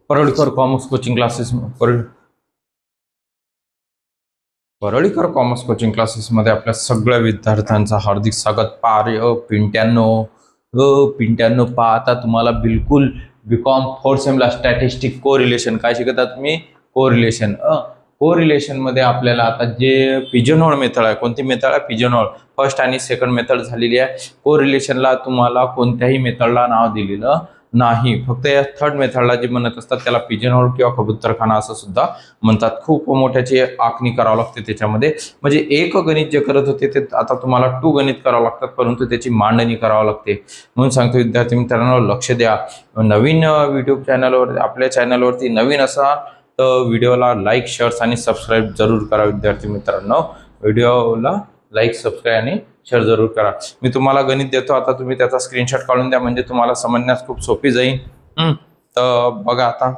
Parlikar commerce coaching classes Parlikar commerce coaching क्लासेसमध्ये आपल्या सगळ्या विद्यार्थ्यांचं हार्दिक स्वागत. पिंट्यांनो पहा, आता तुम्हाला बिलकुल BCom fourth Semla statistic correlation काय शिकतात तुम्ही? कोरिलेशन मध्ये आपल्याला आता जे पिजनहोल मेथड आहे, कोणती मेथड आहे? पिजनहोल. फर्स्ट आणि सेकंड मेथड झालेली आहे. कोरिलेशनला तुम्हाला कोणत्याही मेथडला नाव दिलेलं नाही, फक्त या थर्ड मेथडला जे म्हणत असतात त्याला पिजनहोल किंवा कबूतरखाना असं सुद्धा म्हणतात. खूप मोठ्याची आखणी करावं लागते त्याच्यामध्ये. म्हणजे एक गणित जे करत होते ते आता तुम्हाला 2 गणित करावं लागतात, परंतु त्याची मांडणी करावं लागते. म्हणून सांगतो विद्यार्थी मित्रांनो, लक्ष द्या. नवीन युट्यूब चॅनलवर, आपल्या चॅनलवरती नवीन असाल तर व्हिडिओला लाईक, शेअर्स आणि सबस्क्राईब जरूर करा. विद्यार्थी मित्रांनो, व्हिडिओला लाईक, सबस्क्राईब आणि शेअर जरूर करा. मी तुम्हाला गणित देतो, आता तुम्ही त्याचा स्क्रीनशॉट काढून द्या, म्हणजे तुम्हाला समजण्यास खूप सोपी जाईल. तर बघा, आता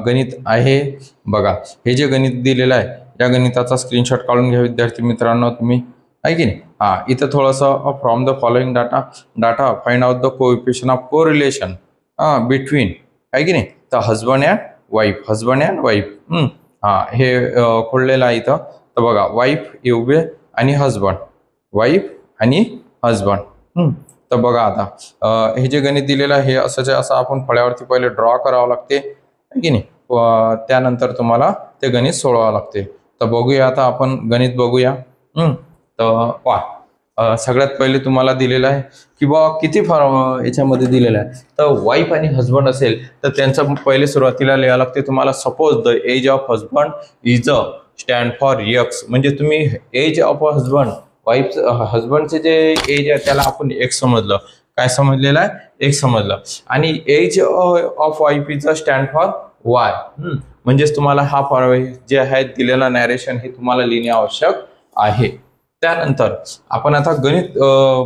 गणित आहे बघा. हे जे गणित दिलेलं आहे या गणिताचा स्क्रीनशॉट काढून घ्या विद्यार्थी मित्रांनो तुम्ही, आहे की नाही? इथं थोडंसं from the following data find out the coefficient of correlation between, आहे की नाही? तर हजबंड अँड वाईफ. हे खोडलेलं आहे इथं. तर बघा, वाईफ उभे आणि हजबंड, तर बघा आता हे जे गणित दिलेलं आहे हे असं आपण फळ्यावरती पहिले ड्रॉ करावं लागते, है की नाही? त्यानंतर तुम्हाला ते गणित सोडवावं लागते. तर बघूया, आता आपण गणित बघूया. तर सगळ्यात पहिले तुम्हाला दिलेलं आहे की बा किती याच्यामध्ये दिलेलं आहे. तर वाईफ आणि हजबंड असेल तर त्यांचं पहिले सुरुवातीला लिहावं लागते तुम्हाला. Suppose the age of husband is stand for x. म्हणजे तुम्ही एज ऑफ हजबंड, वाईफ हजबंडचे जे एज आहे त्याला आपण एक्स समजलं. काय समजलेलं आहे? एक्स समजलं. आणि age of wife is stand for y. म्हणजेच तुम्हाला हा जे आहे दिलेला नॅरेशन हे तुम्हाला लिहिणे आवश्यक आहे. त्यानंतर आपण आता गणित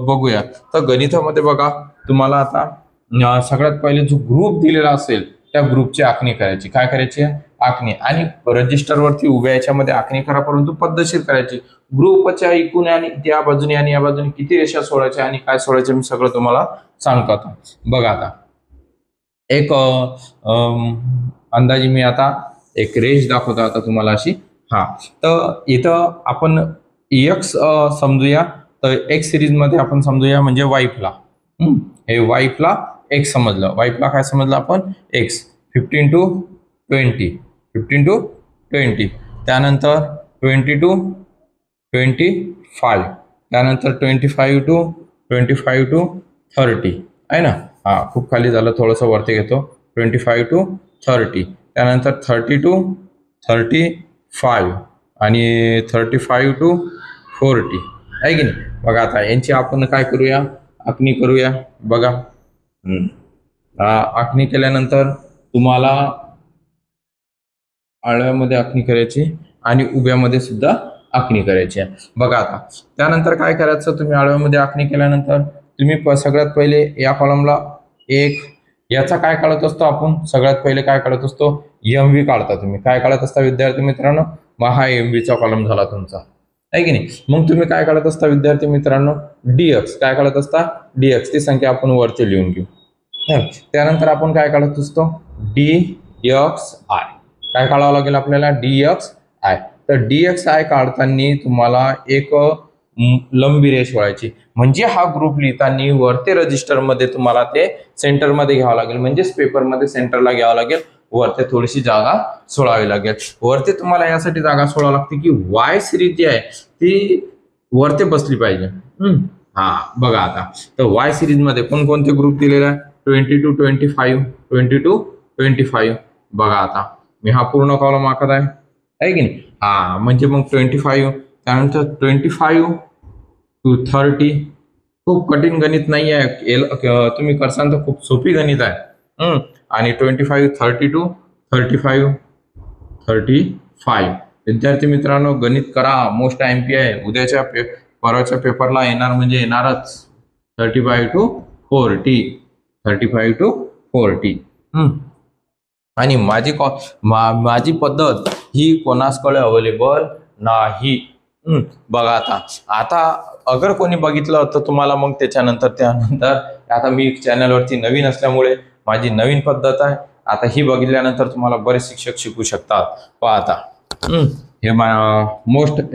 बघूया. तर गणितामध्ये बघा, तुम्हाला आता सगळ्यात पहिले जो ग्रुप दिलेला असेल त्या ग्रुपची आखणी करायची. काय करायची? आखणी. आणि रजिस्टरवरती उभ्या याच्यामध्ये आखणी करा, परंतु पद्धतशीर करायची. ग्रुपच्या एकूण आणि त्या बाजूने आणि या बाजूने किती रेषा सोडायच्या आणि काय सोडायचे मी सगळं तुम्हाला सांगतो. आता बघा, आता एक अंदाजे मी आता एक रेष दाखवतो आता तुम्हाला अशी. तर इथं आपण एक्स समजूया. तर एक्स सिरीज मध्ये आपण समजूया म्हणजे वाईफला. हे वाईफला एक्स समजलं. वाईफला काय समजलं आपण? एक्स. 15 to 20. त्यानंतर 20 to 25. त्यानंतर 25 to 30 आहे ना? खूप खाली झालं, थोडंसं वरती घेतो. 25 to 30. त्यानंतर 30 to 35 आणि 35 to 40, आहे की नाही? बघा, आता यांची आपण काय करूया? आखणी करूया. बघा, आखणी केल्यानंतर तुम्हाला आडव्यामध्ये आखणी करायची आणि उभ्यामध्ये सुद्धा आखणी करायची आहे. बघा, आता त्यानंतर काय करायचं? तुम्ही आडव्यामध्ये आखणी केल्यानंतर तुम्ही सगळ्यात पहिले या कॉलमला एक, याचा काय काढत असतो आपण? सगळ्यात पहिले काय काढत असतो? MV काढता. तुम्ही काय काढत असता विद्यार्थी मित्रांनो? मग हा MVचा कॉलम झाला तुमचा, आहे की नाही? मग तुम्ही काय काढत असता विद्यार्थी मित्रांनो? DX. काय काढत असता? DX. ती संख्या आपण वरती लिहून घेऊ. त्यानंतर आपण काय काढत असतो? DXI. काय काढावं लागेल आपल्याला? DXI. तर DXI काढताना तुम्हाला एक लंबी रेष वळायची. म्हणजे हा ग्रुप लिहिताना वरती रजिस्टरमध्ये तुम्हाला ते सेंटरमध्ये घ्यावं लागेल. म्हणजेच पेपरमध्ये सेंटरला घ्यावं लागेल. वरती थोडीशी जागा सोडावी लागेल. वरती तुम्हाला यासाठी जागा सोडावी लागते की वाय सिरीज जी आहे ती वरती बसली पाहिजे. बघा, आता तर वाय सिरीज मध्ये कोणकोणते ग्रुप दिलेले आहे? 20 to 25. बघा, आता मी हा पूर्ण कॉलम आखत आहे की नाही? म्हणजे मग 25, त्यानंतर 25 to 30. खूप कठीण गणित नाही आहे, तुम्ही करसान तर खूप सोपी गणित आहे. आणि 25, 30 to 35. विद्यार्थी मित्रांनो, गणित करा. मोस्ट MP आहे. उद्याच्या परवाच्या पेपरला येणार म्हणजे येणारच. 35 to 40. आणि माझी पद्धत ही कोणासकडे अवेलेबल नाही. बघा, आता अगर कोणी बघितलं तर तुम्हाला मग त्यानंतर आता मी चॅनलवरती नवीन असल्यामुळे माझी नवीन पद्धत आहे आता ही बघितल्यानंतर तुम्हाला बरेच शिक्षक शिकू शकतात. पहा आता हे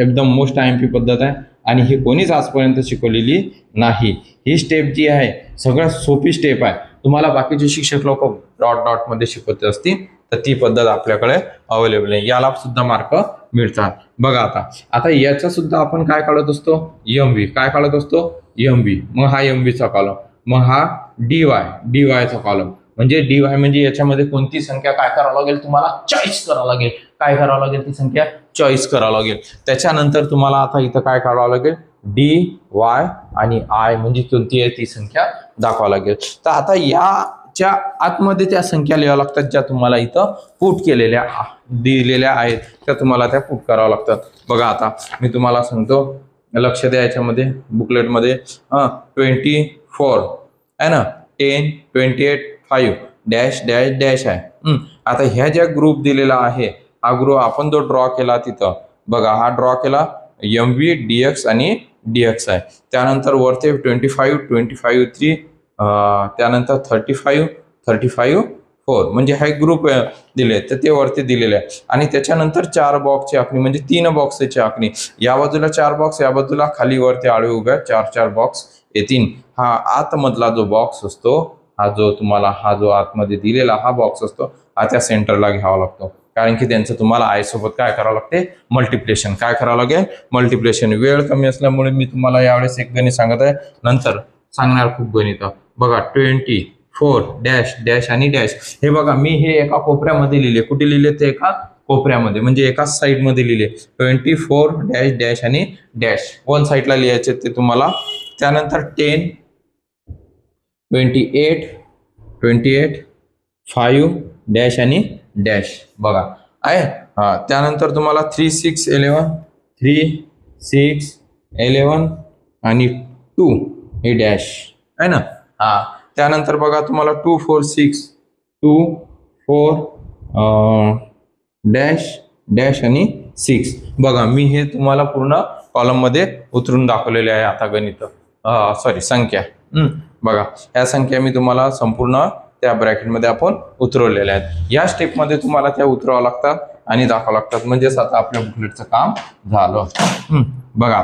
एकदम मोस्ट IMP पद्धत आहे आणि ही कोणीच आजपर्यंत शिकवलेली नाही. ही स्टेप जी आहे सगळ्यात सोपी स्टेप आहे. तुम्हाला बाकीचे शिक्षक लोक डॉट मध्ये शिकवत असतील तर ती पद्धत आपल्याकडे अवेलेबल आहे. याला सुद्धा मार्क मिळतात. बघा आता याचा सुद्धा आपण काय काढत असतो, MV. काय काढत असतो, MV. मग हा MVचा कॉलम, मग हा DYचा कॉलम. म्हणजे DY म्हणजे याच्यामध्ये कोणती संख्या काय करावं लागेल, तुम्हाला चॉईस करावं लागेल. काय करावं लागेल, ती संख्या चॉईस करावं लागेल. त्याच्यानंतर तुम्हाला आता इथं काय काढावं लागेल, DY आणि I म्हणजे कोणती आहे ती संख्या दाखवावं लागेल. तर आता याच्या आतमध्ये त्या संख्या लिहाव्या लागतात ज्या तुम्हाला इथं पुट केलेल्या दिलेल्या आहेत, त्या तुम्हाला त्या पुट कराव्या लागतात. बघा आता मी तुम्हाला सांगतो, लक्ष द्या. याच्यामध्ये बुकलेटमध्ये 24 आहे ना, 10, 28, 5 डॅश डॅश डॅश आहे. आता ह्या ज्या ग्रुप दिलेला आहे, हा ग्रुप आपण जो ड्रॉ केला तिथं बघा, हा ड्रॉ केला MV, DX आणि DX आहे. त्यानंतर वरती 25, 25, 3 त्यानंतर 35, 35, 4 म्हणजे हा ग्रुप दिले तर ते वरती दिलेले आहे. आणि त्याच्यानंतर 4 बॉक्सची आखणी म्हणजे 3 बॉक्सची आखणी. या बाजूला 4 बॉक्स, या बाजूला खाली वरती आडवे उभ्या 4 बॉक्स येतील. हा आतमधला जो बॉक्स असतो, हा जो आतमध्ये दिलेला हा बॉक्स असतो, हा त्या सेंटरला घ्यावा लागतो. कारण की त्यांचं तुम्हाला I सोबत काय करावं लागते, मल्टिप्लिकेशन. काय करावं लागेल, मल्टिप्लिकेशन. वेळ कमी असल्यामुळे मी तुम्हाला यावेळेस एक गणित सांगत आहे, नंतर सांगणार खूप गणित. बघा 24 डॅश डॅश आणि डॅश. हे बघा मी हे एका कोपऱ्यामध्ये लिहिले. कुठे लिहिले, ते एका कोपऱ्यामध्ये म्हणजे एकाच साईडमध्ये लिहिले. 24 डॅश डॅश आणि डॅश वन साईडला लिहायचे ते तुम्हाला. त्यानंतर 10, 28, 5 डॅश आणि डॅश बघा आहे. त्यानंतर तुम्हाला 3, 6, 11 आणि 2 हे डॅश आहे ना. त्यानंतर बघा तुम्हाला 2, 4, 6 डॅश डॅश आणि 6. बघा मी हे तुम्हाला पूर्ण कॉलम मध्ये उतरून दाखवलेले आहे आता गणित, संख्या. बघा या संख्या मी तुम्हाला संपूर्ण त्या ब्रॅकेटमध्ये आपण उतरवलेल्या आहेत. या स्टेपमध्ये तुम्हाला त्या उतरावं लागतात आणि दाखवावं लागतात. म्हणजेच आता आपल्या बुकलेटचं काम झालं. बघा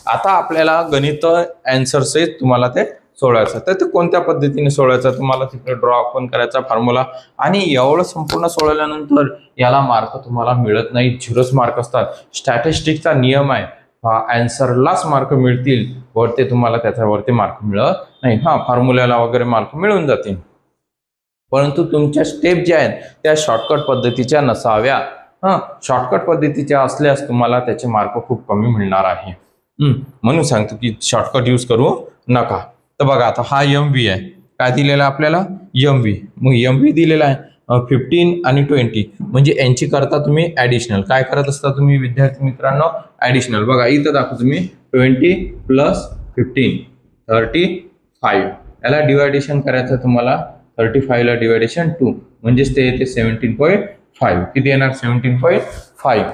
आता आपल्याला गणित आन्सर्स तुम्हाला ते सोडवायचं. तर ते कोणत्या पद्धतीने सोडवायचं, तुम्हाला तिकडे ड्रॉ पण करायचा फॉर्म्युला. आणि एवढं संपूर्ण सोडवल्यानंतर याला मार्क तुम्हाला मिळत नाही, 0च मार्क असतात. स्टॅटिस्टिकचा नियम आहे, आन्सरलाच मार्क मिळतील, वरती तुम्हाला त्याच्यावरती मार्क मिळत नाही. फॉर्म्युल्याला वगैरे मार्क मिळून जातील, परंतु तुमच्या स्टेप ज्या आहेत त्या शॉर्टकट पद्धतीच्या नसाव्या. शॉर्टकट पद्धतीच्या असल्यास तुम्हाला त्याचे मार्क खूप कमी मिळणार आहे. म्हणून सांगतो की शॉर्टकट यूज करू नका. तर बघा आता हा MV आहे. काय दिलेला आपल्याला, MV. मग MV दिलेला आहे 15 आणि 20. म्हणजे यांची करता तुम्ही ऍडिशनल. काय करत असता तुम्ही विद्यार्थी मित्रांनो, ऍडिशनल. बघा इथं दाखवतो तुम्ही 20 + 15 35. याला डिवायडेशन करायचं तुम्हाला, 35 ला डिवायडेशन 2 म्हणजेच ते येते 17.5. किती येणार, 17.5.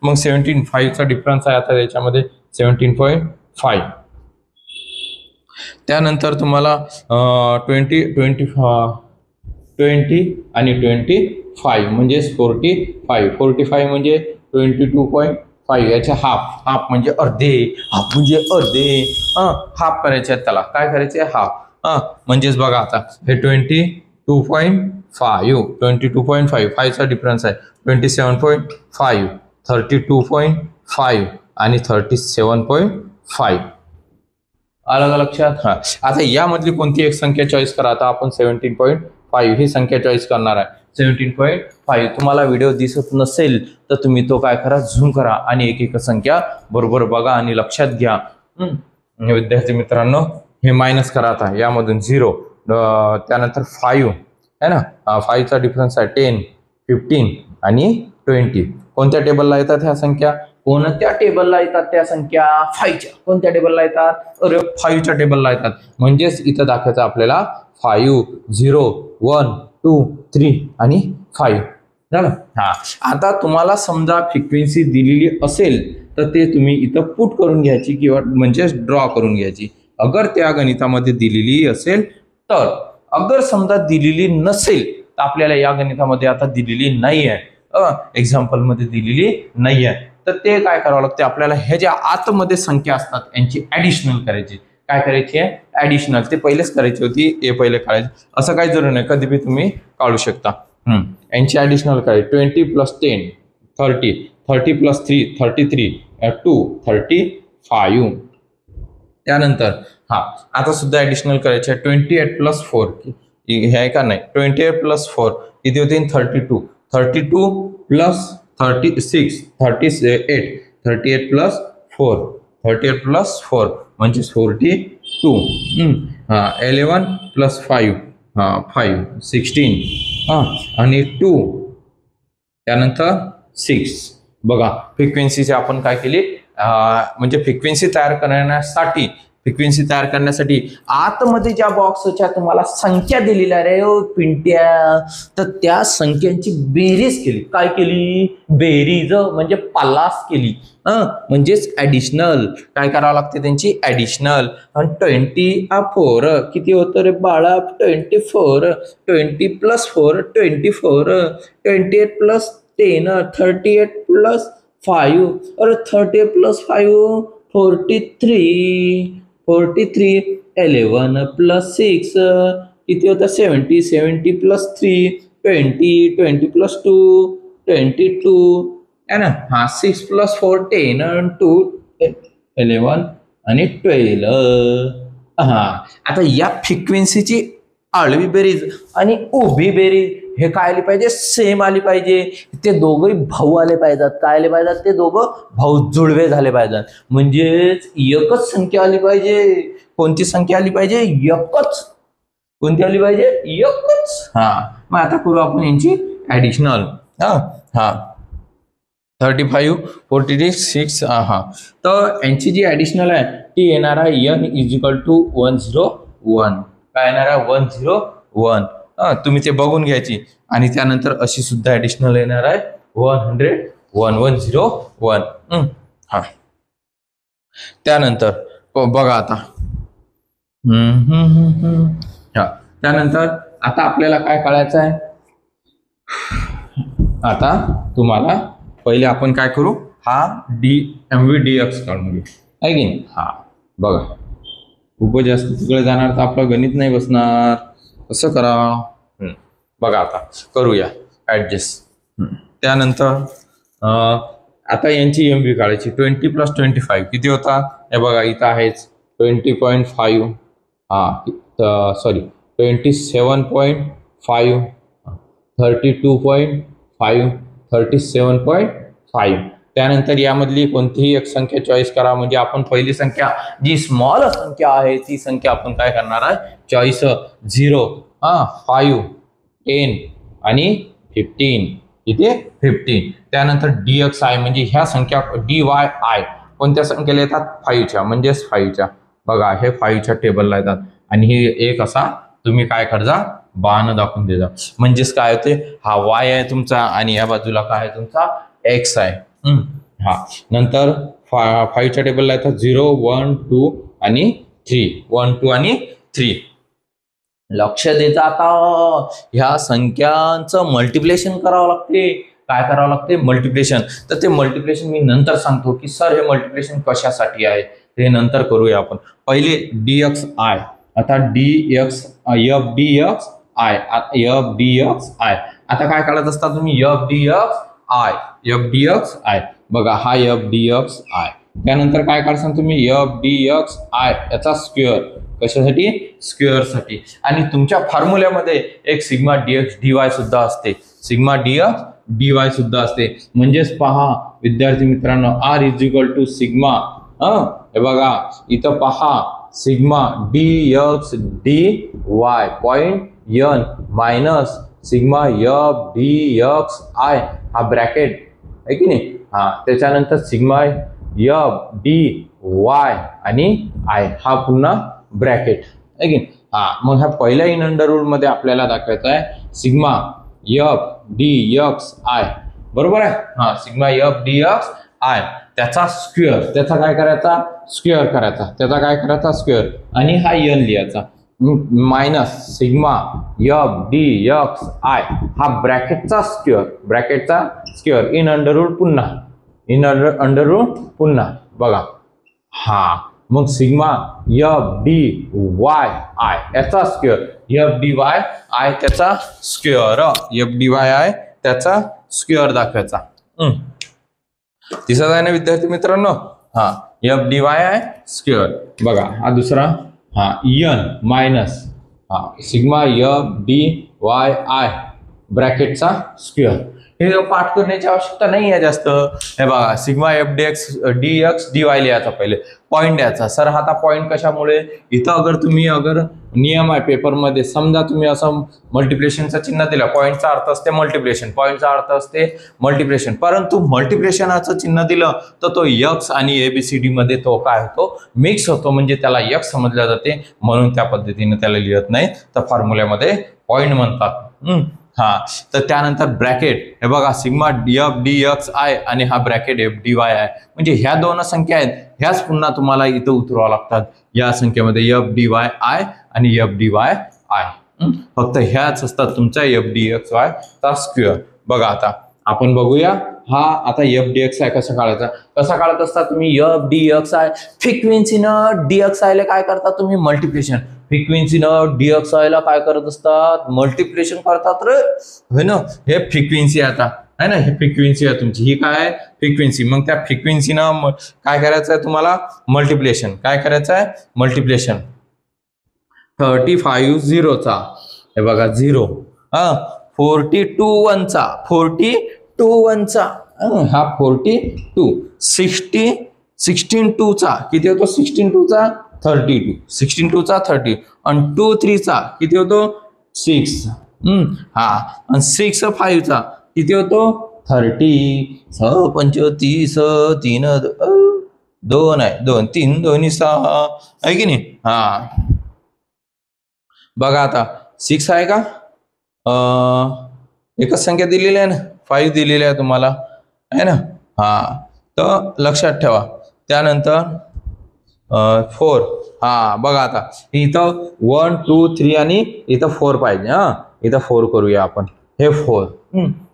मग 17.5चा डिफरन्स आहे आता याच्यामध्ये, 17.5. त्यानंतर तुम्हाला 20 आणि 25 म्हणजे 45 म्हणजे 22.5. याचे हाफ म्हणजे अर्धे, हाफ करायचे आहेत. त्याला काय करायचे, हाफ. म्हणजेच बघा आता हे 22.5 5चा डिफरन्स आहे, 27.5, 32.5 आणि 37.5. अलग लक्षात. आता यामधली कोणती एक संख्या चॉईस करा. आता आपण 17.5 ही संख्या चॉईस करणार आहे. 17.5 तुम्हाला व्हिडिओ दिसत नसेल तर तुम्ही तो काय करा, झूम करा आणि एक संख्या बरोबर बघा आणि लक्षात घ्या. विद्यार्थी मित्रांनो हे मायनस करा. आता यामधून 0, त्यानंतर 5 आहे ना, 5चा डिफरन्स आहे 10, 15 आणि 20. कोणत्या टेबलला येतात ह्या संख्या, कोणत्या टेबलला येतात त्या संख्या, 5च्या. कोणत्या टेबलला येतात, अरे 5च्या टेबलला येतात. म्हणजेच इथं दाखवायचं आपल्याला 5, 0, 1, 2, 3 आणि 5 झालं. आता तुम्हाला समजा फ्रिक्वेन्सी दिलेली असेल तर ते तुम्ही इथं पुट करून घ्यायची किंवा म्हणजेच ड्रॉ करून घ्यायची. अगर त्या गणितामध्ये दिलेली असेल तर. अगर समजा दिलेली नसेल तर तर आपल्याला या गणितामध्ये आता दिलेली नाही आहे, एक्झाम्पल मध्ये दिलेली नाही आहे. तर ते काय करावं लागते आपल्याला, हे ज्या आतमध्ये संख्या असतात यांची ऍडिशनल करायची. काय करायची आहे, ऍडिशनल. ते पहिलेच करायची होती, हे पहिले काढायचे, असं काही जरूर नाही, कधी बी तुम्ही काढू शकता. यांची ऍडिशनल करायची. 20 + 10 30, 30 + 3 33, 2 35. त्यानंतर आता सुद्धा ऍडिशनल करायचे. 28 + 4 हे आहे का नाही, 28 + 4 किती होते, 32. 32 + 36 38. 38 + 4 38 + 4 म्हणजे 42. 11 + 5 5 16 आणि 2 त्यानंतर 6. बघा फ्रिक्वेन्सीचे आपण काय केली, म्हणजे फ्रिक्वेन्सी तयार करण्यासाठी आतमध्ये ज्या बॉक्सच्या तुम्हाला संख्या दिलेल्या रे पिंट्या, तर त्या संख्यांची बेरीज केली. काय केली, बेरीज म्हणजे पल्लास केली, म्हणजेच ऍडिशनल. काय करावं लागते त्यांची ऍडिशनल. आणि 24 किती होतं रे बाळा, 24. 20 + 4 24. 28 + 10 38 + 5. अरे 30 + 5 43. 11 + 6 किती होता, 70. 70 + 3 20. 20 + 2 22 है ना. 6 + 4 10 आणि 2 11 आणि 12. आता या फ्रिक्वेन्सीची आडवी बेरीज आणि उभी बेरीज हे काय आली पाहिजे, सेम आली पाहिजे. ते दोघंही भाऊ आले पाहिजेत. काय आले पाहिजेत, ते दोघं भाऊ जुळवे झाले पाहिजेत. म्हणजेच एकच संख्या आली पाहिजे. कोणती संख्या आली पाहिजे, एकच. कोणती आली पाहिजे, एकच. मग आता करू आपण यांची ऍडिशनल. 35 46 6. तर यांची जी ऍडिशनल आहे ती येणार आहे n = 101. काय येणार आहे, 101. तुम्ही ते बघून घ्यायची. आणि त्यानंतर अशी सुद्धा ऍडिशनल येणार आहे 101. त्यानंतर बघा आता, त्यानंतर आता आपल्याला काय करायचं आहे, आता तुम्हाला पहिले आपण काय करू, MVDX काढून घेऊ, आहे की नाही. बघा खूप जास्त तिकडे जाणार तर आपलं गणित नाही बसणार. कसं करा, बघा आता करूया ऍडजस्ट. त्यानंतर आता यांची MV काढायची. 20 + 25 किती होता, हे बघा इथं आहेच 20.5. सॉरी 27.5 32.5 37.5. त्यानंतर यामधली कोणतीही एक संख्या चॉईस करा. म्हणजे आपण पहिली संख्या जी स्मॉल संख्या आहे ती संख्या आपण काय करणार आहे, चॉईस. 0 5 10 आणि 15. इथे 15. त्यानंतर DXI म्हणजे ह्या संख्या DYI कोणत्या संख्येला येतात, 5च्या, म्हणजेच 5च्या. बघा हे 5च्या टेबलला येतात. आणि ही एक असा तुम्ही काय करजा, बाण दाखवून देजा. म्हणजेच काय होते, हा Y आहे तुमचा आणि या बाजूला काय आहे तुमचा X आहे. नंतर 5च्या टेबलला येतात 0 1 2 आणि 3. 1 2 आणि 3. लक्ष द्यायचं, आता ह्या संख्यांचं मल्टिप्लिकेशन करावं लागते. काय करावं लागते, मल्टिप्लिकेशन. तर ते मल्टिप्लिकेशन मी नंतर सांगतो की सर हे मल्टिप्लिकेशन कशासाठी आहे, ते नंतर करूया आपण. पहिले DXI. आता FDXI. आता काय काढत असता तुम्ही, FDXI. बघा हा FDXI. त्यानंतर काय काढता तुम्ही, FDXI याचा स्क्वेअर. कशासाठी, स्क्वेअर साठी. आणि तुमच्या फॉर्म्युल्यामध्ये एक सिग्मा DX DY सुद्धा असते. सिग्मा DX DY सुद्धा असते. म्हणजेच पहा विद्यार्थी मित्रांनो, R = सिग्मा. हे बघा इथं पहा, sigma DX DY point N minus sigma FDXI हा ब्रॅकेट आहे की नाही. त्याच्यानंतर सिग्मा FDY आणि I हा पुन्हा ब्रॅकेट आहे की. मग ह्या पहिल्या इन अंडर रूल मध्ये आपल्याला दाखवायचं आहे सिग्मा FDXI. बरोबर आहे. सिग्मा FDXI त्याचा स्क्वेअर. त्याचा काय करायचा, स्क्वेअर करायचा. त्याचा काय करायचा, स्क्वेअर. आणि हा N लिहायचा. Minus sigma F D X I हा ब्रॅकेटचा स्क्वेअर इन अंडर रूट पुन्हा बघा हा मग sigma F D Y I याचा square F D Y I त्याचा square F D Y I त्याचा स्क्वेअर दाखवायचा. तिसरा आहे ना विद्यार्थी मित्रांनो हा F D Y I square बघा हा दुसरा हा एन मायनस हा sigma F D Y I ब्रॅकेटचा स्क्वेअर. हे पाठ करण्याची आवश्यकता नाही आहे जास्त. हे बघा sigma F D x D Y लिहायचा पहिले पॉईंट द्यायचा. सर आता पॉईंट कशामुळे इथं अगर नियम आहे पेपरमध्ये समजा तुम्ही असं मल्टिप्लिकेशनचं चिन्ह दिलं पॉईंटचा अर्थ असते मल्टिप्लिकेशन पॉईंटचा अर्थ असते मल्टिप्लिकेशन परंतु मल्टिप्लिकेशनचं चिन्ह दिलं तर तो एक्स आणि एबीसीडी मध्ये तो काय होतो मिक्स होतो म्हणजे त्याला एक्स समजल्या जाते म्हणून त्या पद्धतीने त्याला लिहत नाही तर फॉर्म्युल्यामध्ये पॉईंट म्हणतात. हा तर त्यानंतर ब्रॅकेट हे बघा sigma F D X I आणि हा bracket F D Y I म्हणजे ह्या दोन संख्या आहेत ह्याच पुन्हा तुम्हाला इथं उतरवावं लागतात. या संख्येमध्ये एफ डी वाय आय आणि एफ डी वाय आय फक्त ह्याच असतात तुमच्या एफ डी एक्स वाय चा स्क्वेअर. बघा आता आपण बघूया हा आता एफ डी एक्स आय कसा काढत असता तुम्ही एफ डी एक्स आय फ्रिक्वेन्सीनं डी एक्स आय ला काय करता तुम्ही मल्टिप्लिकेशन फ्रिक्वेन्सीनं डी एक्स आय ला काय करत असतात मल्टिप्लिकेशन करतात रे है ना. हे फ्रिक्वेन्सी आता है ना हे फ्रिक्वेन्सी आहे तुमची ही काय फ्रिक्वेन्सी मग त्या फ्रिक्वेन्सीनं काय करायचं आहे तुम्हाला मल्टिप्लिकेशन काय करायचं आहे मल्टिप्लिकेशन 35 झिरोचा हे बघा 0 42 1चा हा 42 16 2 चा किती होतो 16 2 चा 32 16 2 चा 30 आणि 2 3 चा किती होतो 6 हा आणि 6 5 चा किती होतो 30 6 35 3 2 आहे 2 3 2 6 आहे की नाही. हा बघा आता 6 आहे का एकच संख्या दिलेली आहे ना 5 दिलेली आहे तुम्हाला आहे ना. हा तर लक्षात ठेवा. त्यानंतर 4 हा बघा आता इथं 1 2 3 आणि इथं 4 पाहिजे. हा इथं 4 करूया आपण हे 4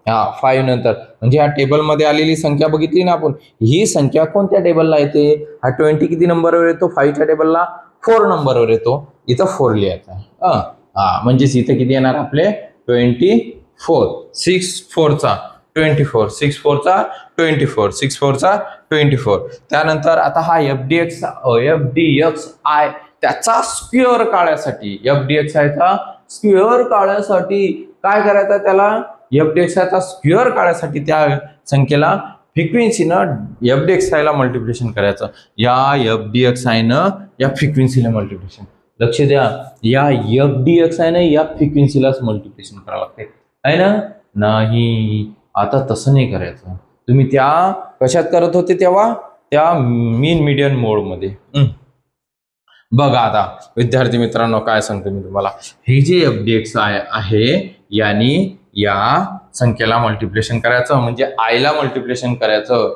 हा 5 नंतर म्हणजे ह्या टेबलमध्ये आलेली संख्या बघितली ना आपण ही संख्या कोणत्या टेबलला येते हा 20 किती नंबरवर येतो 5च्या टेबलला 4 नंबरवर येतो इथं 4 लिहायचा आहे. हा म्हणजेच इथं किती येणार आपले 24 6 4 चा 24 6 4 चा 24 6 4 चा 24. त्यानंतर आता हा एफ डी एक्स आय त्याचा स्क्वेअर काढण्यासाठी एफ डी एक्स आयचा स्क्वेअर काढण्यासाठी काय करायचं त्याला एफ डी एक्स आयचा स्क्वेअर काढण्यासाठी त्या संख्येला फ्रिक्वेन्सीनं एफ डी एक्स आयला मल्टिप्लिकेशन करायचं. या एफ डी एक्स आयनं या फ्रिक्वेन्सीला मल्टिप्लिकेशन लक्ष द्या या एफ डी एक्स आयनं या फ्रिक्वेन्सीलाच मल्टिप्लिकेशन करावं लागते आहे ना. नाही आता तसं नाही करायचं. तुम्ही त्या कशात करत होते तेव्हा त्या मीन मीडियन मोड मध्ये. बघा आता विद्यार्थी मित्रांनो काय सांगतो मी तुम्हाला हे जे एफ डी एक्स आय आहे यानी या संख्येला मल्टिप्लिकेशन करायचं म्हणजे आयला मल्टिप्लिकेशन करायचं.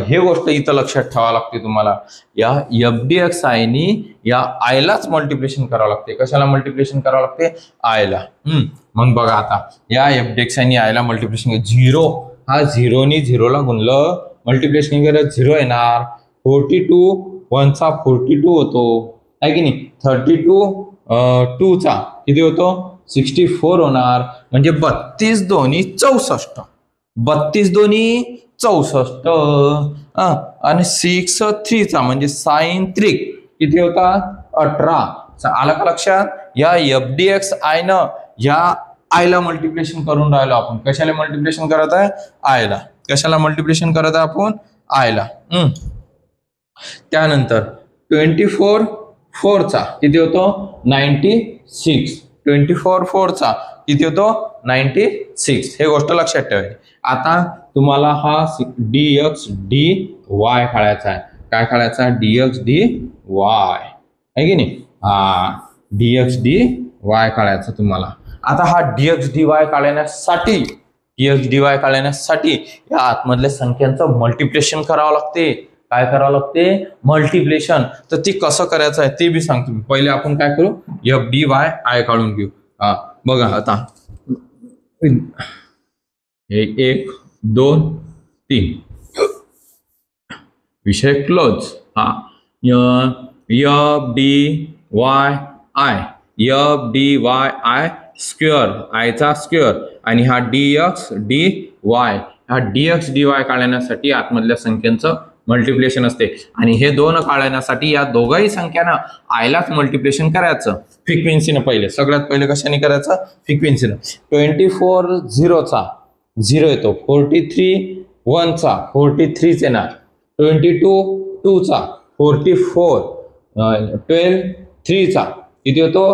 हे गोष्ट इथं लक्षात ठेवावं लागते तुम्हाला. या एफ डी एक्स आयनी या आयलाच मल्टिप्लिकेशन करावं लागते. कशाला मल्टिप्लिकेशन करावं लागते आयला. मग बघा आता या एफ डी एक्स आयनी आयला मल्टिप्लिकेशन 0 हा 0नी 0ला गुणलं मल्टिप्लिकेशन केलं 0 येणार 42 1 चा 42 होतो आहे की नाही. 32 2 चा किती होतो 64 होणार म्हणजे 32 दोन्ही 64 32 दोन्ही 64 आणि 6 3 चा म्हणजे साइन 3 किती होता 18. आलं का लक्षात. या एफ डी एक्स आय न या आयला मल्टिप्लिकेशन करून राहिलो आपण. कशाला मल्टिप्लिकेशन करत आहे आयला. कशाला मल्टिप्लिकेशन करत आहे आपण आयला. त्यानंतर 24 4 चा किती होतो 96 24 4 चा किती होतो 96. हे गोष्ट लक्षात ठेवायची. आता तुम्हाला हा डी एक्स डी वाय काढायचा आहे. काय काढायचा डी एक्स डी वाय आहे की नाही. हा डी एक्स डी वाय काढायचा तुम्हाला. आता हा डी एक्स डी वाय काढण्यासाठी या आतमधल्या संख्यांचं मल्टिप्लिकेशन करावं लागते. काय करावं लागते, मल्टिप्लेशन. तर ती कसं करायचं आहे ते बी सांगतो मी. पहिले आपण काय करू, FDY काढून घेऊ. हा बघा आता, हे 1 2 3 विषय क्लोज. हा FDY स्क्वेअर, आयचा स्क्वेअर, आणि हा DX DY, हा DX DY काढण्यासाठी आतमधल्या संख्यांचं मल्टिप्लिकेशन असते. आणि हे दोन काढण्यासाठी या दोघाही संख्यांना आयलाच मल्टिप्लिकेशन करायचं फ्रिक्वेन्सीनं. पहिले सगळ्यात पहिले कशाने करायचं, फ्रिक्वेन्सीनं. 24 झिरोचा 0 येतो, 43 1चा 43 येणार, 22 2चा 44, 12 3चा किती होतो,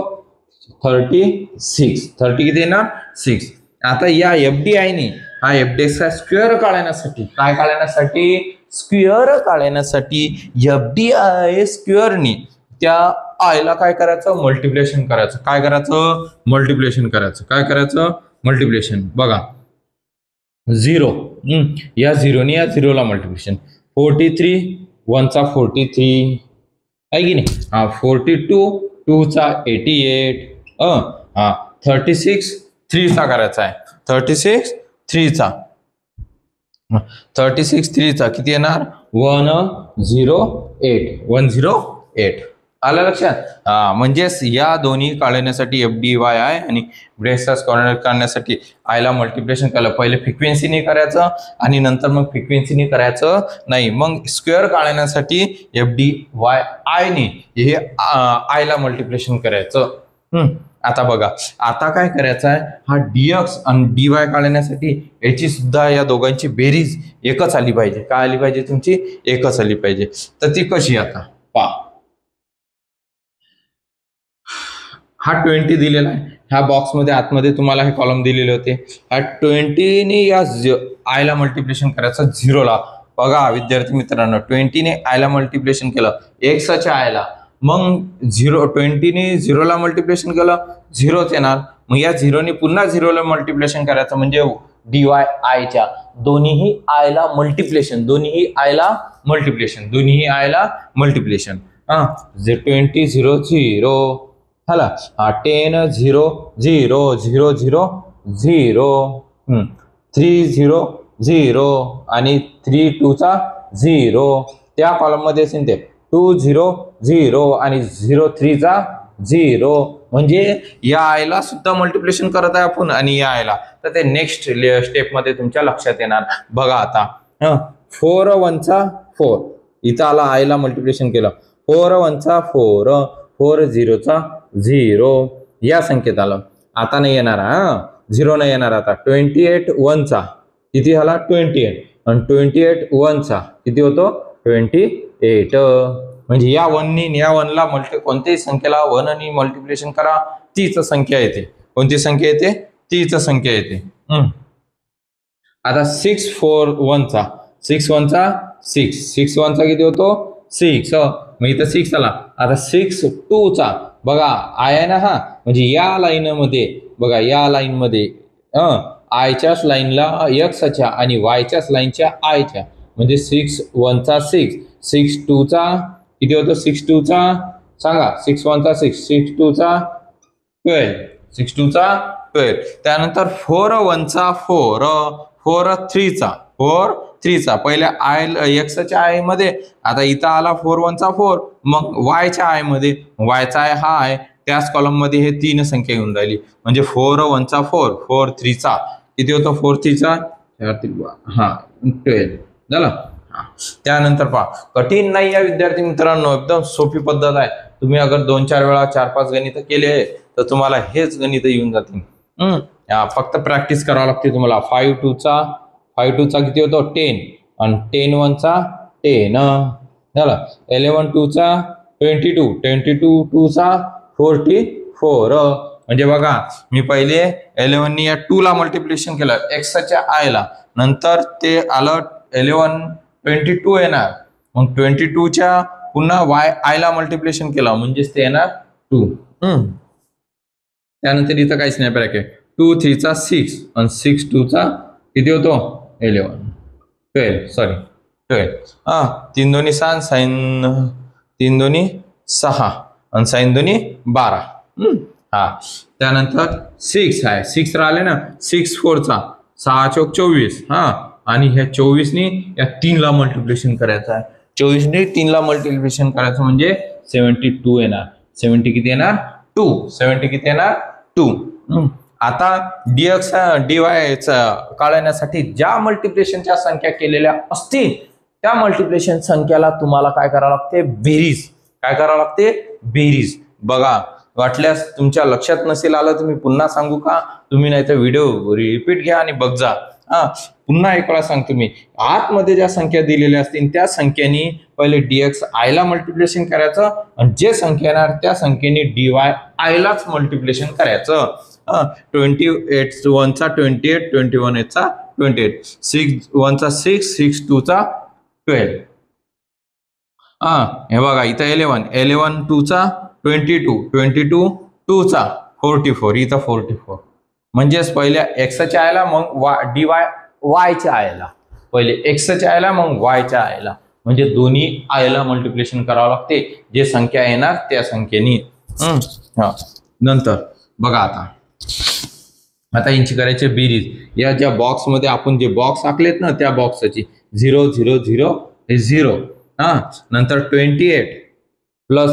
36. 30 किती येणार, 6. आता या FDI हा FDI स्क्वेअर काढण्यासाठी, काय काढण्यासाठी, स्क्वेअर काढण्यासाठी FDI स्क्वेअरनी त्या आयला काय करायचं, मल्टिप्लिकेशन करायचं. काय करायचं, मल्टिप्लिकेशन करायचं. काय करायचं, मल्टिप्लिकेशन. बघा 0, या 0ने या 0ला मल्टिप्लिकेशन. 43 1चा 43 आहे की नाही, हा 42 2चा 88, 36 3चा करायचा आहे, 36 3चा किती येणार, 108. आलं लक्षात. म्हणजेच या दोन्ही काढण्यासाठी FDY आणि ब्रेसस काढण्यासाठी आयला मल्टिप्लिकेशन केलं. पहिले फ्रिक्वेन्सीने करायचं आणि नंतर मग फ्रिक्वेन्सीने करायचं नाही. मग स्क्वेअर काढण्यासाठी FDY ने हे आयला मल्टिप्लिकेशन करायचं. आता बघा, आता काय करायचं आहे, हा DX आणि DY काढण्यासाठी याची सुद्धा या दोघांची बेरीज एकच आली पाहिजे. काय आली पाहिजे, तुमची एकच आली पाहिजे. तर ती कशी, आता पहा, हा 20 दिलेला आहे, ह्या बॉक्समध्ये आतमध्ये तुम्हाला हे कॉलम दिलेले होते. हा 20 ने या आयला मल्टिप्लिकेशन करायचं 0ला. बघा विद्यार्थी मित्रांनो, 20 ने आयला मल्टिप्लिकेशन केलं एक्सच्या आयला, मग 20 ने 0ला मल्टिप्लिकेशन केलं 0च येणार. मग या 0ने पुन्हा 0ला मल्टिप्लिकेशन करायचं, म्हणजे DY आयच्या दोन्हीही आयला मल्टिप्लिकेशन, दोन्हीही आयला मल्टिप्लिकेशन. हा 20 0 0 झाला, 10 0 0 0 0 0, 3 0 0 आणि 3 2चा 0. त्या कॉलम मध्ये असेल ते 2 0 0 आणि 0 3चा 0. म्हणजे या आयला सुद्धा मल्टिप्लिकेशन करत आहे आपण आणि या आयला. तर ते नेक्स्ट स्टेप मध्ये तुमच्या लक्षात येणार. बघा आता, 4 1चा 4, इथं आला आयला मल्टिप्लिकेशन केलं, 4 1चा 4, 4 0चा 0 या संख्येत आलं. आता नाही येणार, 0 नाही येणार. आता 28 1चा किती झाला, 28, आणि 28 1चा किती होतो, 28. म्हणजे या 1 या 1ला कोणत्याही संख्येला 1 ने मल्टिप्लिकेशन करा, तीच संख्या येते. कोणती संख्या येते, तीच संख्या येते. आता 6 4 1चा 6 1चा 6 6 1चा किती होतो, 6. मग इथं 6 आला. आता 6 2चा बघा आय आहे ना, हा म्हणजे या लाईन मध्ये बघा, या लाईन मध्ये आयच्याच लाईनला एक्सच्या आणि वायच्याच लाईनच्या आयच्या, म्हणजे 6 1चा 6 6 2चा किती होतो, 6 2चा सांगा, 6 1चा 6 6 2चा 12 6 2चा 12. त्यानंतर 4 1चा 4 4 3चा पहिल्या आय एक्सच्या आय मध्ये, आता इथं आला 4 1चा 4, मग वायच्या आय मध्ये, वायचा आय हा आहे त्याच कॉलम मध्ये हे 3 संख्या येऊन राहिली. म्हणजे 4 1चा 4 4 3चा किती होतो, 4 3चा 12 झालं. त्यानंतर पहा, कठीण नाही या विद्यार्थी मित्रांनो, एकदम सोपी पद्धत आहे. तुम्ही अगर 2-4 वेळा 4-5 गणित केले तर तुम्हाला हेच गणित येऊन जातील. फक्त प्रॅक्टिस करावं लागते तुम्हाला. 5 2चा किती होतो, 10, आणि 10 1चा 10 झालं. 11 2चा 22 22 2चा 44. म्हणजे बघा, मी पहिले 11 ने या 2 ला मल्टिप्लिकेशन केलं एक्सच्या आयला, नंतर ते आलं 11 22 येणार, मग 22च्या पुन्हा वाय आयला मल्टिप्लिकेशन केलं, म्हणजेच ते येणार 2. त्यानंतर इथं काहीच नाही ब्रॅकेट, 2 3चा 6 आणि 6 2चा किती होतो, 11 12 12 हा 3 दोन्ही 6 साइन 3 दोन्ही 6 आणि साइन दोन्ही 12 हा त्यानंतर 6 आहे 6 राहिले ना 6 4चा 6 चौक 24 हा आणि ह्या 24 नी या 3 ला मल्टिप्लिकेशन करायचं आहे 24 नी 3 ला मल्टिप्लिकेशन करायचं म्हणजे 72 येणार 70 किती येणार 2 70 किती येणार 2 आता डीएक्स डीवाय काढण्यासाठी ज्या मल्टिप्लिकेशनच्या संख्या केलेल्या असतील त्या मल्टिप्लिकेशन संख्याला तुम्हाला काय करावं लागते बेरीज काय करावं लागते बेरीज बघा वाटल्यास तुमच्या लक्षात नसेल आलं तुम्ही पुन्हा सांगू का तुम्ही नाही तर व्हिडिओ रिपीट घ्या आणि बघ जा पुन्हा एक वेळा सांगतो मी आतमध्ये ज्या संख्या दिलेल्या असतील त्या संख्येनी पहिले डीएक्स आय ला मल्टिप्लिकेशन करायचं आणि जे संख्या येणार त्या संख्येने डीवाय आय लाच मल्टिप्लिकेशन करायचं 28 1चा 28 21 8चा 28 6 1चा 6 6 2चा 12 हे बघा इथं 11 11 2चा 22 22 2चा 44 इथं 44 म्हणजेच पहिल्या एक्सच्या आयला मग डीवाय वायच्या आयला पहिले एक्सच्या आयला मग वायच्या आयला म्हणजे दोन्ही आयला मल्टिप्लिकेशन करावं लागते जे संख्या येणार त्या संख्येनी नंतर बघा आता यांची करायची बेरीज या ज्या बॉक्स मध्ये आपण जे बॉक्स आखलेत ना त्या बॉक्सची 0 0 0 हे 0 नंतर 28 प्लस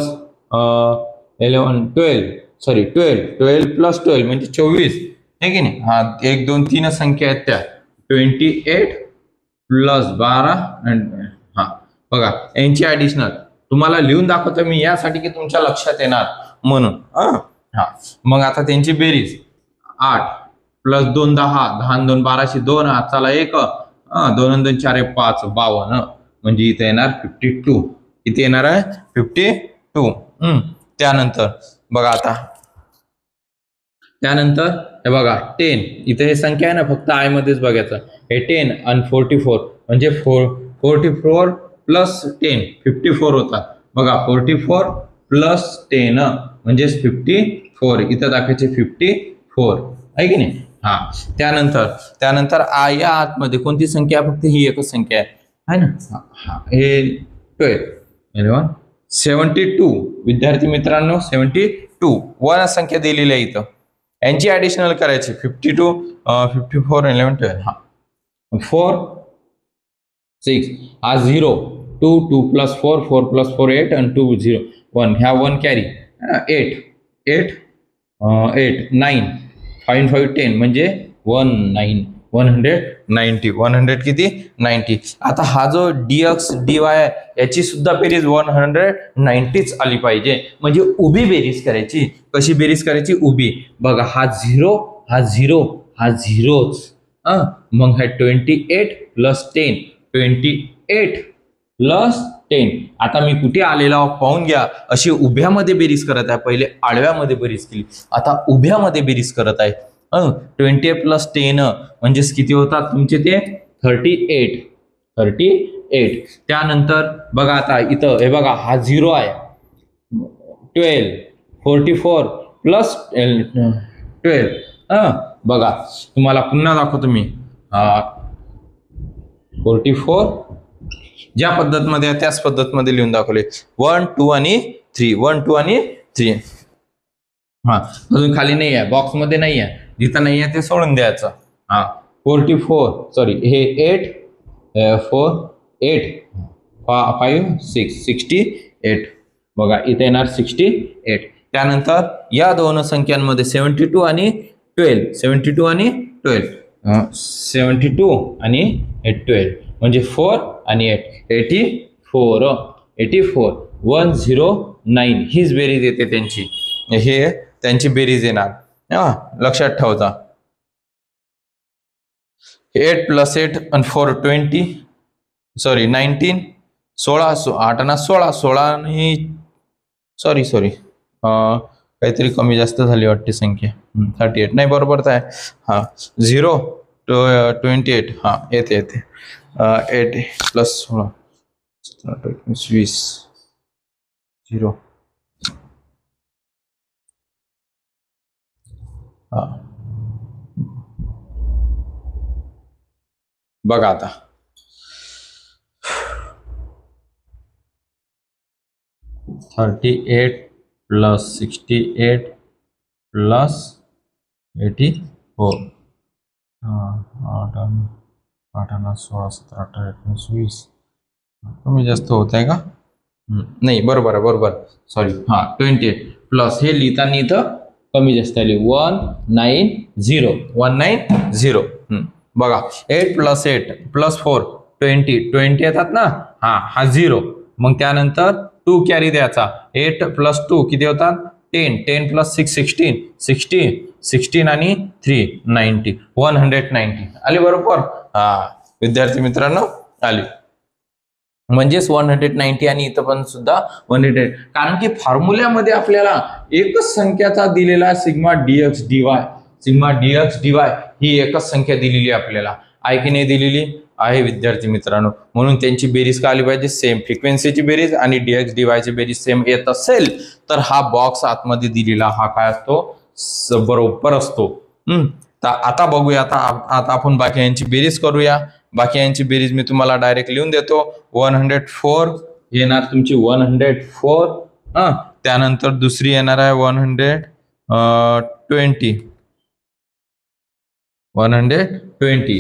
11 12 सॉरी 12 प्लस 12 म्हणजे 24 आहे की नाही हा 1 2 3 संख्या आहेत त्या 28 प्लस 12 हा बघा यांची ऍडिशनल तुम्हाला लिहून दाखवतो मी यासाठी की तुमच्या लक्षात येणार म्हणून हा मग आता त्यांची बेरीज 8 प्लस 2 10 10 2 12 2 हाताला 1 2 2 4 5 52 म्हणजे इथे येणार 52 किती येणार आहे 52 त्यानंतर बघा आता त्यानंतर हे बघा 10 इथे हे संख्या आहे ना फक्त आय मध्येच बघायचं हे 10 आणि 44 म्हणजे 44 प्लस 10 54 होता बघा 44 प्लस 10 म्हणजेच 54 इथं दाखवायचे 54 आहे की नाही हा त्यानंतर आय या आतमध्ये कोणती संख्या फक्त ही एकच संख्या आहे ना हे 12 72 विद्यार्थी मित्रांनो 72 वन संख्या दिलेली आहे इथं यांची ऍडिशनल करायची 52 54 11 12 हा 4 6 हा 0 2 2 प्लस 4 4 प्लस 4 8 आणि 2 0 1 ह्या 1 कॅरी 8 9 5 5 10 म्हणजे 190 किती 90 आता हा जो डीएक्स डीवाय याची सुद्धा बेरीज 190च आली पाहिजे म्हणजे उभी बेरीज करायची कशी बेरीज करायची उभी बघा हा 0 हा 0 हा 0च मग हा 28 प्लस 10 28 प्लस 10 आता मी कुठे आलेला पाहून घ्या अशी उभ्यामध्ये बेरीज करत आहे पहिले आडव्यामध्ये बेरीज केली आता उभ्यामध्ये बेरीज करत आहे 28 प्लस 10 म्हणजेच किती होतात तुमचे ते 38 त्यानंतर बघा आता इथं हे बघा हा 0 आहे 12 44 प्लस 12 बघा तुम्हाला पुन्हा दाखवतो मी 44 ज्या पद्धतीमध्ये त्याच पद्धतीमध्ये लिहून दाखवले 1 2 आणि 3 1 2 आणि 3 अजून खाली नाही आहे बॉक्स मध्ये नाही आहे जिथं नाही आहे ते सोडून द्यायचं 44 सॉरी हे 8 4 8 5 6 68 बघा इथे येणार 68 त्यानंतर या दोन संख्यांमध्ये 72 आणि 12 72 आणि 12 72 आणि 12 म्हणजे 4 आणि 8 84 109 हीच बेरीज येते त्यांची हे त्यांची बेरीज येणार लक्षात ठेवता 8 प्लस 8 आणि 4 20 सॉरी 19 16 8 आणि 16 आणि सॉरी काहीतरी कमी जास्त झाली वाटते संख्या 38 नाही बरोबरच आहे 0 28 येते 8 प्लस 16 20 0 बघा आता 38 प्लस 68 प्लस 84 8 16 17 18 19 20 कमी जास्त होत आहे का? नाही बरोबर आहे बरोबर सॉरी 28 प्लस हे लिहिताना इथं कमी जास्त आली 190 बघा 8 प्लस 8 प्लस 4 20 येतात ना हा 0 मग त्यानंतर 2 कॅरी द्यायचा 8 प्लस 2 किती होतात 10 प्लस 6 16 आणि 3 90 190 आली बरोबर विद्यार्थी मित्रांनो आली म्हणजेच 190 आणि इथं पण सुद्धा 100 कारण की फॉर्म्युल्यामध्ये आपल्याला एकच संख्याचा दिलेला सिग्मा डीएक्स डीवाय ही एकच संख्या दिलेली आपल्याला आहे की नाही दिलेली आहे विद्यार्थी मित्रांनो म्हणून त्यांची बेरीज का आली पाहिजे सेम फ्रिक्वेन्सीची बेरीज आणि डीएक्स डीवायची बेरीज सेम येत असेल तर हा बॉक्स आतमध्ये दिलेला हा काय असतो बरोबर असतो तर आता बघूया आता आपण बाकी यांची बेरीज करूया बाकी यांची बेरीज मी तुम्हाला डायरेक्ट लिहून देतो 104 येणार तुमची 104 त्यानंतर दुसरी येणार आहे 120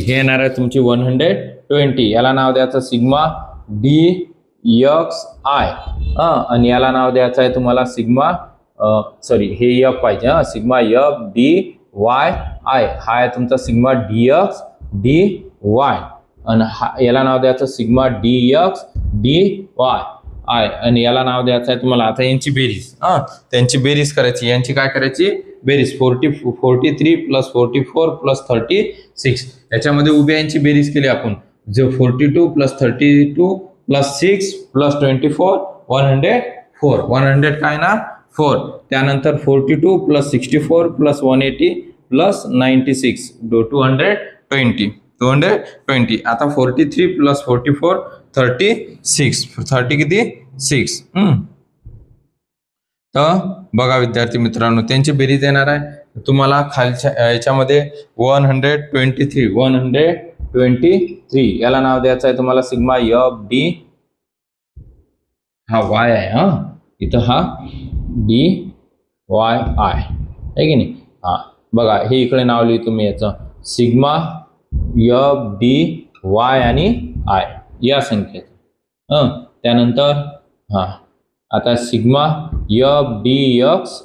हे येणार आहे तुमची 120 याला नाव द्यायचं सिग्मा डी एक्स आय आणि याला नाव द्यायचं आहे तुम्हाला सिग्मा सॉरी हे एफ पाहिजे sigma F D Y I हा आहे तुमचा sigma D x D Y आणि याला नाव द्यायचं sigma D x D Y I आणि याला नाव द्यायचं आहे तुम्हाला आता यांची बेरीज त्यांची बेरीज करायची यांची काय करायची बेरीज 43 प्लस 44 प्लस 36 याच्यामध्ये उभ्या यांची बेरीज केली आपण जो 42 प्लस 32 प्लस 6 प्लस 24 100 काय ना 4 त्यानंतर 42 प्लस 64 प्लस 180 प्लस 96 220 आता 43 प्लस 44 36 30 किती 6 तर बघा विद्यार्थी मित्रांनो त्यांची बेरीज येणार आहे तुम्हाला खालच्या याच्यामध्ये 123 याला नाव द्यायचं आहे तुम्हाला सिग्मा एफ डी हा वाय आहे इथं हा डी वाय आय आहे की नाही बघा हे इकडे नाव लिहितो तुम्ही याचं सिग्मा एफ डी वाय आणि आय या संख्येचं त्यानंतर आता sigma F D X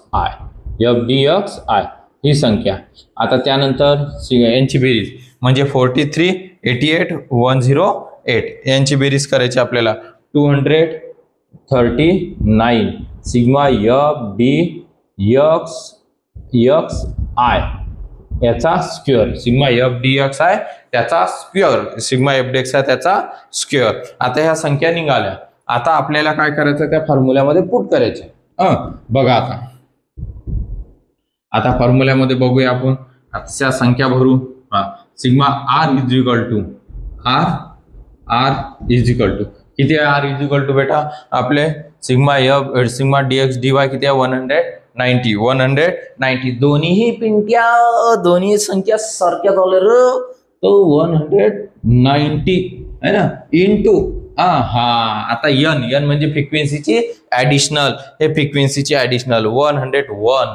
I ही संख्या आता त्यानंतर यांची बेरीज म्हणजे 43 88 108 यांची बेरीज करायची आपल्याला 239 sigma F D X I याचा square sigma F D X आहे त्याचा square sigma F D X आहे त्याचा स्क्वेअर आता ह्या संख्या निघाल्या आता आपल्याला काय करायचं त्या फॉर्म्युल्यामध्ये पुट करायचे बघा आता फॉर्म्युल्यामध्ये बघूया आपण आता संख्या भरू sigma r is equal to किती आहे आर इज इक्वल टू बेटा आपले सिग्मा डीएक्स डीवाय किती आहे 190 दोन्ही संख्या सारख्या झाल्या तो 190 है ना इंटू आता एन म्हणजे फ्रिक्वेन्सीची ऍडिशनल हे फ्रिक्वेन्सीची additional 101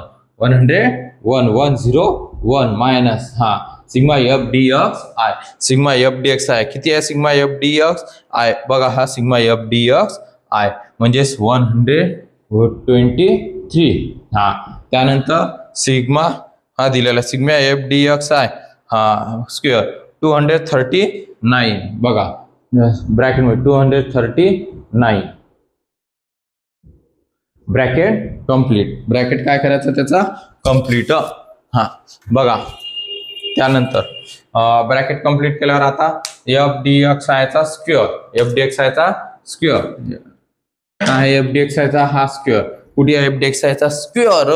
minus sigma F D X I किती आहे sigma F D X I बघा हा sigma F D X I म्हणजेच 123 त्यानंतर सिग्मा हा दिलेला sigma F D X I square 239 बघा ब्रॅकेट मध्ये 239 ब्रॅकेट कंप्लीट ब्रॅकेट काय करायचं त्याचा कंप्लीट बघा त्यानंतर ब्रॅकेट कंप्लीट केल्यावर आता एफ डी एक्स आयचा स्क्वेअर एफ डी एक्स आयचा स्क्वेअर एफ डी एक्स आयचा हा स्क्वेअर कुठे एफ डी एक्स आयचा स्क्वेअर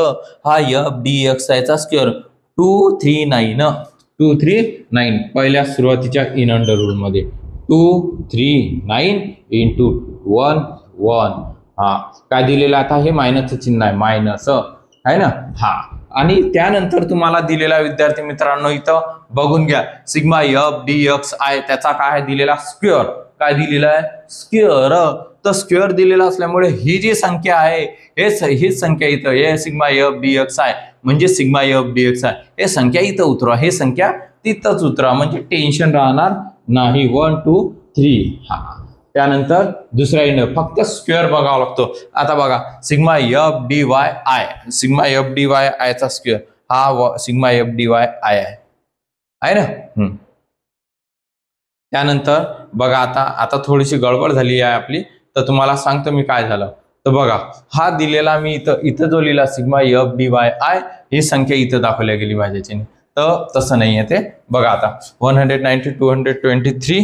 हा एफ डी एक्स आयचा स्क्वेअर 239 पहिल्या सुरुवातीच्या इन अंडर रूल मध्ये 239 इंटू 1 काय दिलेलं आता हे मायनसचं चिन्ह आहे मायनस आहे ना आणि त्यानंतर तुम्हाला दिलेला विद्यार्थी मित्रांनो इथं बघून घ्या sigma F D X I त्याचा काय दिलेला स्क्वेअर काय दिलेला आहे स्क्वेअर तर स्क्वेअर दिलेला असल्यामुळे ही जी संख्या आहे हीच संख्या इथं हे सिग्मा एफ डी एक्स आहे, म्हणजे सिग्मा एफ डी एक्स आहे, हे संख्या इथं उतरवा, हे संख्या तिथंच उतरा, म्हणजे टेन्शन राहणार नाही. 1 2 3. हा, त्यानंतर दुसरा इंड फक्त स्क्वेअर बघावा लागतो. आता बघा sigma F D Y I, sigma F D Y आयचा स्क्वेअर हा sigma F D Y I आहे ना. त्यानंतर बघा आता थोडीशी गडबड झाली आहे आपली, तर तुम्हाला सांगतो मी काय झालं. तर बघा हा दिलेला मी इथं जो लिहिला sigma F D Y I ही संख्या इथं दाखवल्या गेली माझ्याची, तर तसं नाही आहे ते. बघा आता 190 223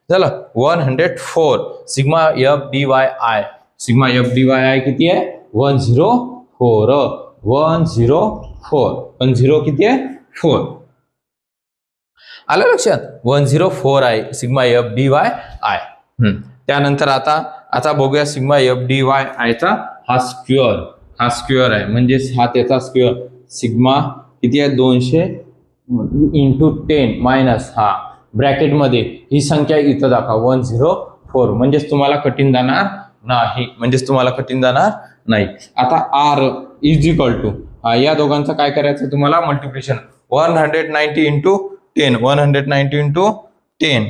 झालं 104 sigma F D Y I, sigma F D Y I किती आहे 104 104 10 किती आहे 4. आलं लक्षात 104 आहे sigma F D Y I. त्यानंतर आता बघूया सिग्मा एफ डी वाय आयचा हा स्क्वेअर आहे, म्हणजे हा त्याचा स्क्वेअर सिग्मा किती आहे 200 इंटू 10 मायनस हा ब्रॅकेटमध्ये ही संख्या इथं दाखवा 104, म्हणजेच तुम्हाला कठीण जाणार नाही. आता आर इज इक्वल टू या दोघांचं काय करायचं तुम्हाला मल्टिप्लिकेशन 190 इंटू 10 190 इंटू 10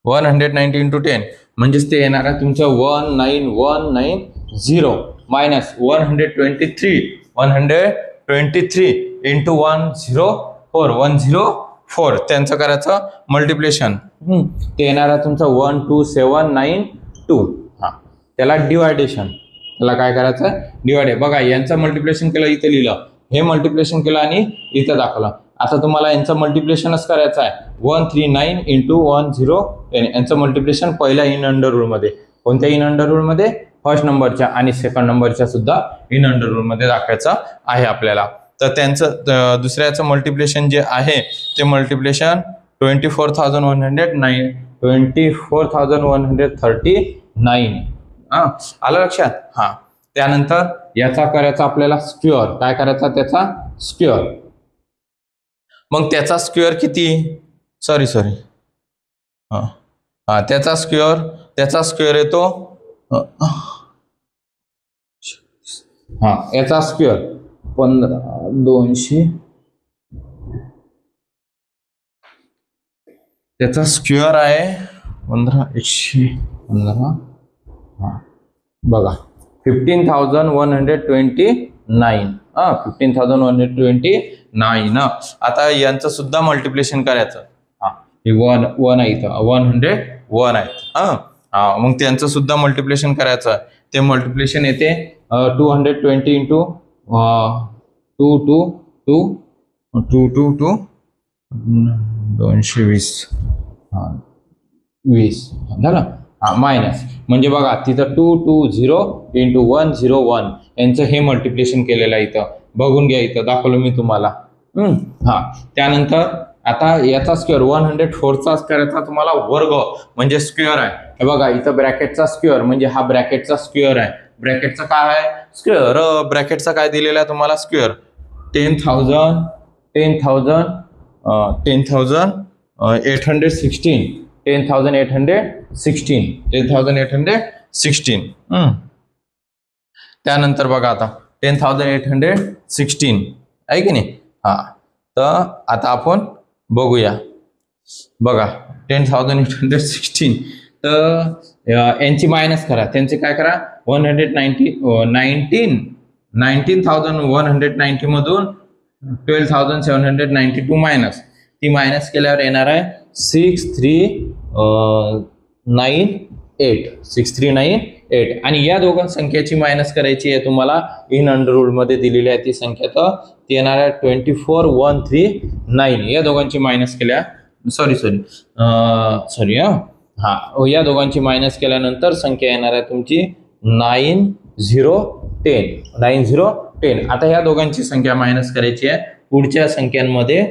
190 इंटू 10 म्हणजेच ते येणार आहे तुमचं 19190 मायनस 123 इंटू 104 त्यांचं करायचं मल्टिप्लिकेशन, ते येणार आहे तुमचं 12792. हा, त्याला डिवायडेशन, त्याला काय करायचं डिवाइड. बघा यांचं मल्टिप्लिकेशन केलं इथे लिहिलं, हे मल्टिप्लिकेशन केलं आणि इथं दाखवलं. आता तुम्हाला यांचं मल्टिप्लिकेशनच करायचं आहे 139 इंटू 1010 यांचं मल्टिप्लिकेशन पहिल्या इन अंडर रूल मध्ये. कोणत्या इन अंडर रूल मध्ये फर्स्ट नंबरच्या आणि सेकंड नंबरच्या सुद्धा इन अंडर रूल मध्ये दाखवायचं आहे आपल्याला. तर त्यांचं दुसऱ्याचं मल्टिप्लिकेशन जे आहे ते मल्टिप्लिकेशन 24,139 आलं लक्षात. हा, त्यानंतर याचा करायचा आपल्याला स्क्वेअर, काय करायचा त्याचा स्क्वेअर. मग त्याचा स्क्वेअर किती सॉरी त्याचा स्क्वेअर येतो याचा स्क्वेअर 200 त्याचा स्क्वेअर आहे 15115. बघा 15,129 15,129. आता यांचं सुद्धा मल्टिप्लिकेशन करायचं. हे 1 आहे इथं 101 आहे. मग त्यांचं सुद्धा मल्टिप्लिकेशन करायचं. ते मल्टिप्लिकेशन येते 220 इंटू 220 20 झालं. मायनस म्हणजे बघा तिथं 220 इंटू 101 यांचं हे मल्टिप्लिकेशन केलेलं आहे इथं, बघून घ्या इथं दाखवलं मी तुम्हाला. त्यानंतर आता याचा स्क्वेअर 104चा करायचा तुम्हाला वर्ग म्हणजे स्क्वेअर आहे. हे बघा इथं ब्रॅकेटचा स्क्वेअर म्हणजे हा ब्रॅकेटचा स्क्वेअर आहे. ब्रॅकेटचा काय आहे स्क्वेअर, ब्रॅकेटचा काय दिलेला आहे तुम्हाला स्क्वेअर 10,816 त्यानंतर बघा आता 10,816 आहे की नाही. तर आता आपण बघूया. बघा 10,816 तर यांची मायनस करा, त्यांचे काय करा 19,190 मधून 12,792 मायनस, ती मायनस केल्यावर येणार आहे 6398 आणि या दोघां संख्येची मायनस करायची आहे तुम्हाला इन अंडर रूल मध्ये दिलेली आहे ती संख्या, तर ती येणार आहे 24,139. या दोघांची मायनस केल्या या दोघांची मायनस केल्यानंतर संख्या येणार आहे तुमची 9010. आता या दोघांची संख्या मायनस करायची आहे पुढच्या संख्यांमध्ये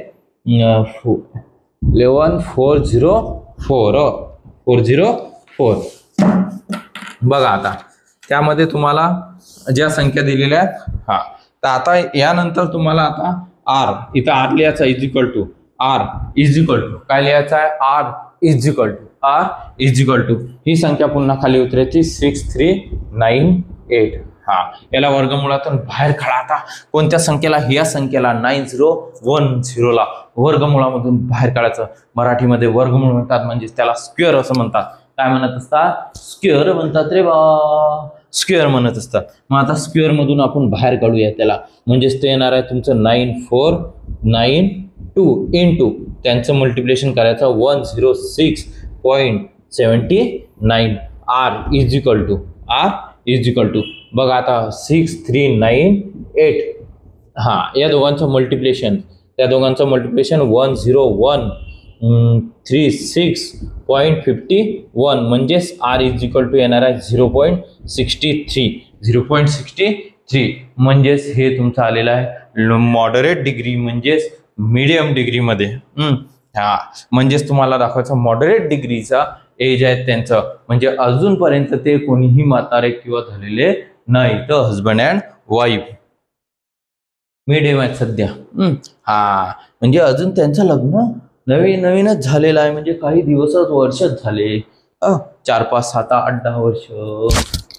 404. बघा आता त्यामध्ये तुम्हाला ज्या संख्या दिलेल्या आहेत तर आता यानंतर तुम्हाला आता आर इथं आर लिहायचा इज इक्वल टू काय लिहायचा आहे आर इज इक्वल टू ही संख्या पुन्हा खाली उतरायची 6398. हा, याला वर्गमुळातून बाहेर काढा. आता कोणत्या संख्येला? या संख्येला 9010 ला वर्गमुळामधून बाहेर काढायचं. मराठीमध्ये वर्गमूळ म्हणतात, म्हणजे त्याला स्क्वेअर असं म्हणतात. काय म्हणत असतात? स्क्वेअर म्हणतात रे बा, स्क्वेअर म्हणत असतात. मग आता स्क्वेअर मधून आपण बाहेर काढूया त्याला, म्हणजेच ते येणार आहे तुमचं 9492 इंटू त्यांचं मल्टिप्लिकेशन करायचं 106.79. R इज इक्वल टू बघा आता 6398. हा, या दोघांचं मल्टिप्लिकेशन 10136.51 म्हणजेच R इज इक्वल टू येणार आहे 0.63. म्हणजेच हे तुमचं आलेलं आहे मॉडरेट डिग्री म्हणजेच मीडियम डिग्रीमध्ये. हा, म्हणजेच तुम्हाला दाखवायचं मॉडरेट डिग्रीचा एज आहे त्यांचं, म्हणजे अजूनपर्यंत ते कोणीही म्हातारे किंवा झालेले नाही, तर हजबंड अँड वाईफ मिडियम आहेत सध्या. हा, म्हणजे अजून त्यांचं लग्न नवीनच झालेलं आहे, म्हणजे काही दिवसच वर्षच झाले, 4, 5, 7, 8, 10 वर्ष.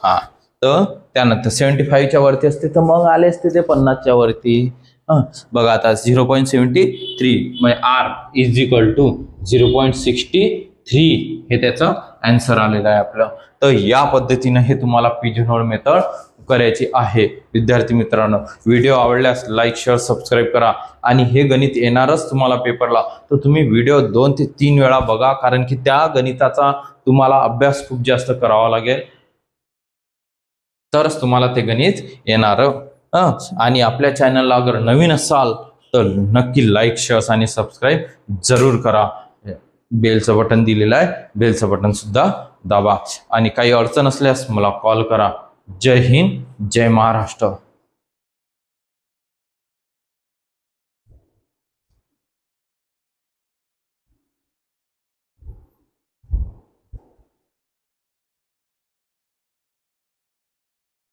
हा, तर त्यानंतर 75च्या वरती असते तर मग आले असते ते 50च्या वरती. बघा आता 0.73 म्हणजे R इज इक्वल टू 0.63 हे त्याचं आन्सर आलेलं आहे आपलं. तर या पद्धतीनं हे तुम्हाला पिजनहोल मेथड करायची आहे. विद्यार्थी मित्रांनो, व्हिडिओ आवडल्यास लाईक, शेअर, सबस्क्राईब करा. आणि हे गणित येणारच तुम्हाला पेपरला, तर तुम्ही व्हिडिओ 2 ते 3 वेळा बघा, कारण की त्या गणिताचा तुम्हाला अभ्यास खूप जास्त करावा लागेल, तरच तुम्हाला ते गणित येणार. आणि आपल्या चॅनलला अगर नवीन असाल तर नक्की लाईक, शेअर आणि सबस्क्राईब जरूर करा. बेलचं बटन दिलेलं आहे, बेलचं बटन सुद्धा दाबा. आणि काही अडचण असल्यास मला कॉल करा. जय हिंद, जय महाराष्ट्र.